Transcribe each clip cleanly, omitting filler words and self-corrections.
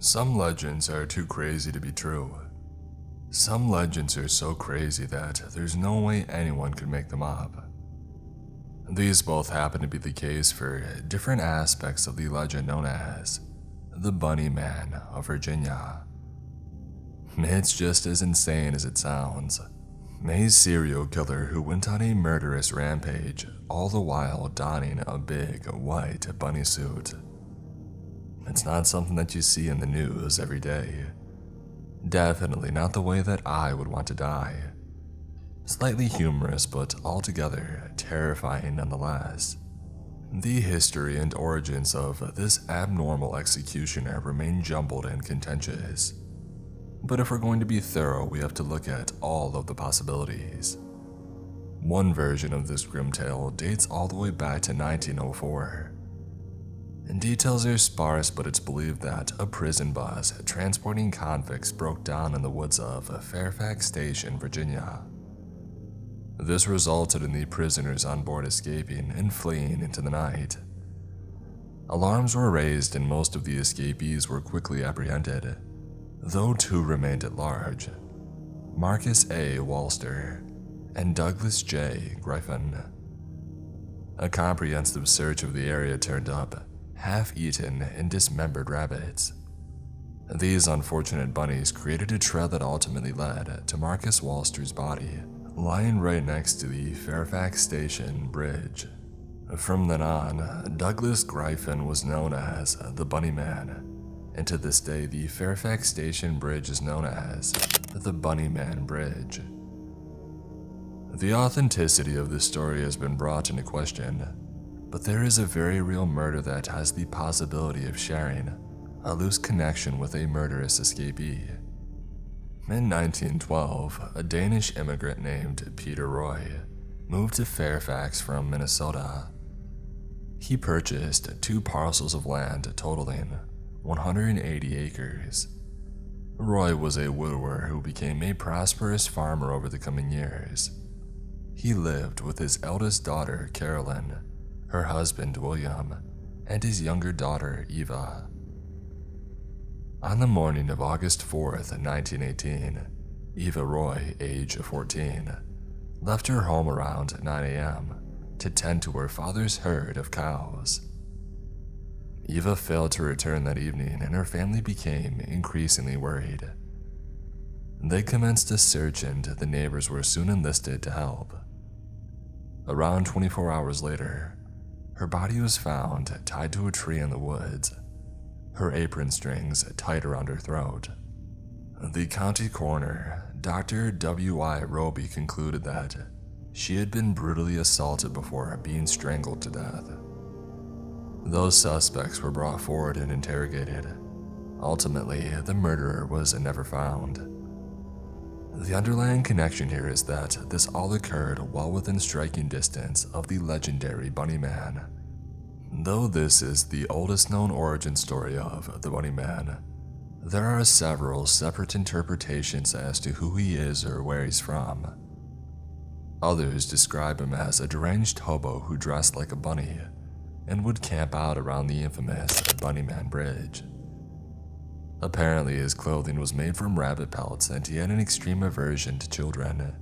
Some legends are too crazy to be true. Some legends are so crazy that there's no way anyone could make them up. These both happen to be the case for different aspects of the legend known as the Bunny Man of Virginia. It's just as insane as it sounds. A serial killer who went on a murderous rampage, all the while donning a big white bunny suit. It's not something that you see in the news every day. Definitely not the way that I would want to die. Slightly humorous, but altogether terrifying nonetheless. The history and origins of this abnormal executioner remain jumbled and contentious. But if we're going to be thorough, we have to look at all of the possibilities. One version of this grim tale dates all the way back to 1904. Details are sparse, but it's believed that a prison bus transporting convicts broke down in the woods of Fairfax Station, Virginia. This resulted in the prisoners on board escaping and fleeing into the night. Alarms were raised and most of the escapees were quickly apprehended, though two remained at large: Marcus A. Walster and Douglas J. Griffin. A comprehensive search of the area turned up half-eaten and dismembered rabbits. These unfortunate bunnies created a trail that ultimately led to Marcus Walster's body, lying right next to the Fairfax Station Bridge. From then on, Douglas Griffin was known as the Bunny Man, and to this day the Fairfax Station Bridge is known as the Bunny Man Bridge. The authenticity of this story has been brought into question, but there is a very real murder that has the possibility of sharing a loose connection with a murderous escapee. In 1912, a Danish immigrant named Peter Roy moved to Fairfax from Minnesota. He purchased 2 parcels of land totaling 180 acres. Roy was a widower who became a prosperous farmer over the coming years. He lived with his eldest daughter, Carolyn, her husband, William, and his younger daughter, Eva. On the morning of August 4th, 1918, Eva Roy, age 14, left her home around 9 a.m. to tend to her father's herd of cows. Eva failed to return that evening, and her family became increasingly worried. They commenced a search, and the neighbors were soon enlisted to help. Around 24 hours later, her body was found tied to a tree in the woods, her apron strings tied around her throat. The county coroner, Dr. W.I. Roby, concluded that she had been brutally assaulted before being strangled to death. Those suspects were brought forward and interrogated. Ultimately, the murderer was never found. The underlying connection here is that this all occurred well within striking distance of the legendary Bunny Man. Though this is the oldest known origin story of the Bunny Man, there are several separate interpretations as to who he is or where he's from. Others describe him as a deranged hobo who dressed like a bunny and would camp out around the infamous Bunny Man Bridge. Apparently, his clothing was made from rabbit pelts and he had an extreme aversion to children.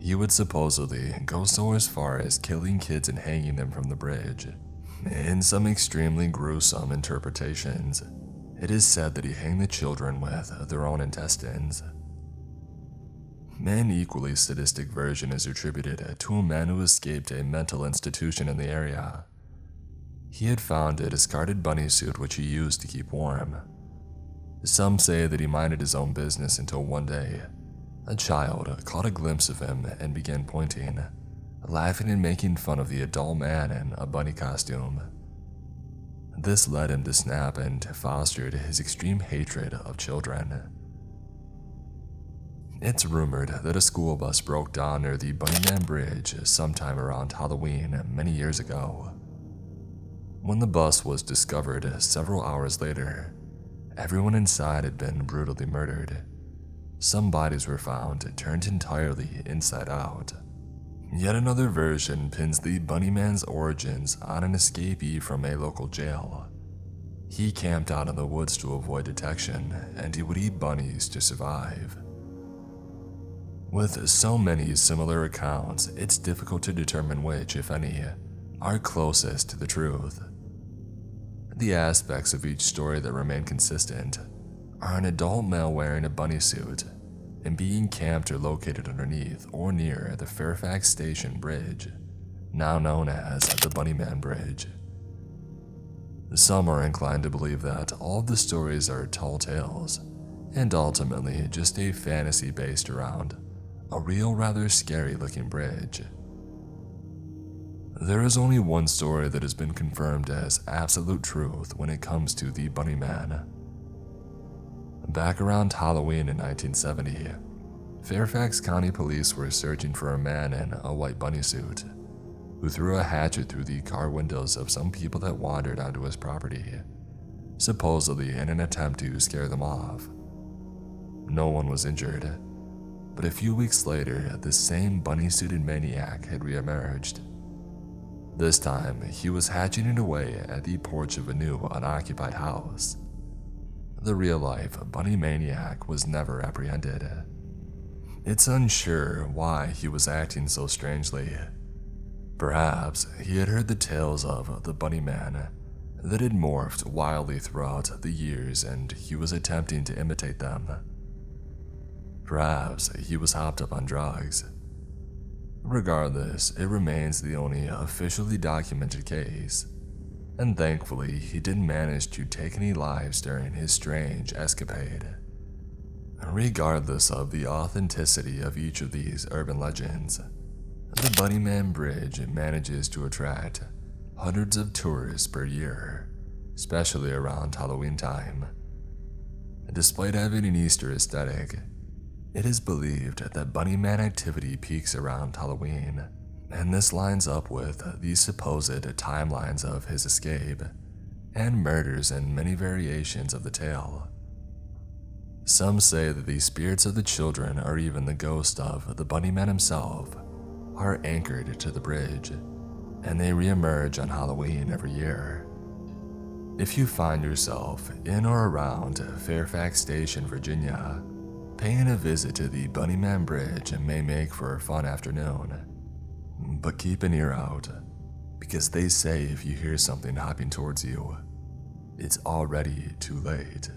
He would supposedly go so as far as killing kids and hanging them from the bridge. In some extremely gruesome interpretations, it is said that he hanged the children with their own intestines. An equally sadistic version is attributed to a man who escaped a mental institution in the area. He had found a discarded bunny suit which he used to keep warm. Some say that he minded his own business until one day, a child caught a glimpse of him and began pointing, laughing and making fun of the adult man in a bunny costume. This led him to snap and fostered his extreme hatred of children. It's rumored that a school bus broke down near the Bunny Man Bridge sometime around Halloween many years ago. When the bus was discovered several hours later, everyone inside had been brutally murdered. Some bodies were found turned entirely inside out. Yet another version pins the Bunny Man's origins on an escapee from a local jail. He camped out in the woods to avoid detection, and he would eat bunnies to survive. With so many similar accounts, it's difficult to determine which, if any, are closest to the truth. The aspects of each story that remain consistent are an adult male wearing a bunny suit and being camped or located underneath or near the Fairfax Station Bridge, now known as the Bunnyman Bridge. Some are inclined to believe that all of the stories are tall tales and ultimately just a fantasy based around a real, rather scary looking bridge. There is only one story that has been confirmed as absolute truth when it comes to the Bunnyman. Back around Halloween in 1970, Fairfax County Police were searching for a man in a white bunny suit who threw a hatchet through the car windows of some people that wandered onto his property, supposedly in an attempt to scare them off. No one was injured, but a few weeks later, the same bunny-suited maniac had reemerged. This time, he was hatching it away at the porch of a new unoccupied house. The real-life bunny maniac was never apprehended. It's unsure why he was acting so strangely. Perhaps he had heard the tales of the Bunnyman that had morphed wildly throughout the years and he was attempting to imitate them. Perhaps he was hopped up on drugs. Regardless, it remains the only officially documented case, and thankfully he didn't manage to take any lives during his strange escapade. Regardless of the authenticity of each of these urban legends, the Bunnyman Bridge manages to attract hundreds of tourists per year, especially around Halloween time. Despite having an Easter aesthetic, it is believed that Bunnyman activity peaks around Halloween, and this lines up with the supposed timelines of his escape and murders and many variations of the tale. Some say that the spirits of the children or even the ghost of the Bunnyman himself are anchored to the bridge, and they reemerge on Halloween every year. If you find yourself in or around Fairfax Station, Virginia, paying a visit to the Bunnyman Bridge may make for a fun afternoon. But keep an ear out, because they say if you hear something hopping towards you, it's already too late.